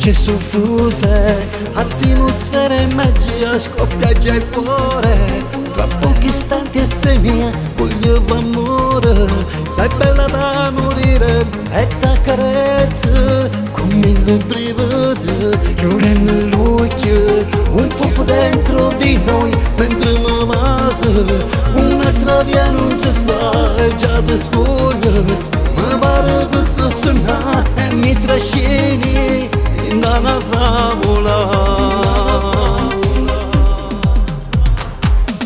luce soffuse, atmosfera e magia, scoppia già il cuore. Tra pochi istanti e sei mia, voglio amore. Sei bella da morire e t'accarezzo con mille brividi. Chiude nell'occhio, un fuoco dentro di noi mentre mi vase. Un'altra via non ci sta e già ti spoglio. Mi pare che sto suonando e mi trascini in una favola.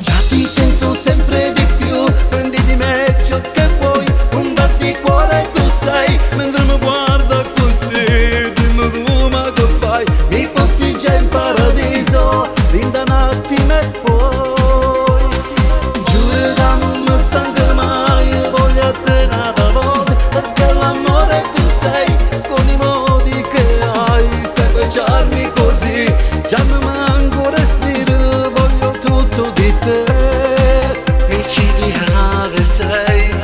Già ti sento sempre di più, prendi di me ciò che vuoi. Un batticuore tu sei, mentre mi guarda così. Dimmi tu ma che fai, mi porti già in paradiso, in un attimo e poi. Giuro che non mi stanca mai, voglio a te nata volta. Perché l'amore tu sei, con i modi che hai, sai baciarmi così, già mi manco respiro, voglio tutto di te. Micidiale sei.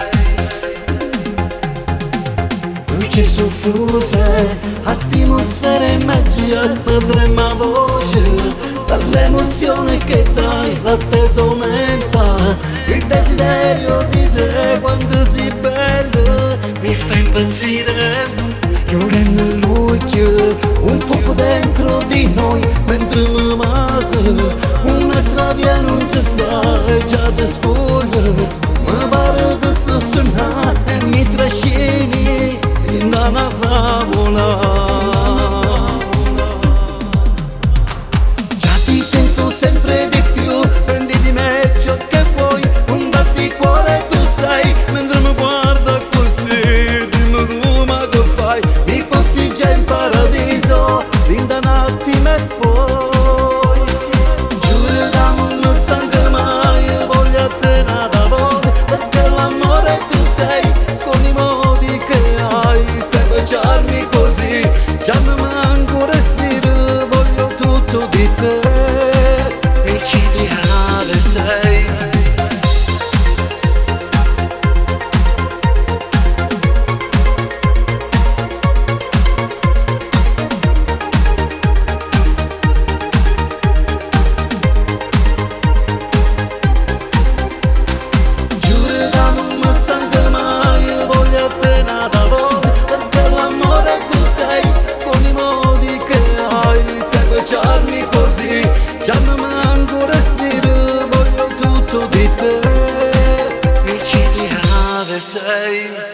Luce soffuse, atmosfera e magia, potremmo a voce, dall'emozione che dai, l'attesa aumenta, il desiderio di te quando sei bella mi fa impazzire. Chiude nell'occhio, un fuoco dentro di noi mentre mi vase. Un'altra via non ci sta e già ti spoglio. Mi pare che sto suonando e mi trascini in una favola. Già ti sento sempre di più, prendi di me ciò che vuoi. Un batticuore tu sei, mentre mi guarda così. Dimmi tu ma che fai, mi porti già in paradiso, in un attimo e poi. Giuro che non mi stanca mai, voglio a te nata volta. Perché l'amore tu sei, con i modi che hai, sai baciarmi così, già mi manco respiro, voglio tutto di te. Micidiale sei. Già mi manco respiro, voglio tutto di te. Micidiale sei.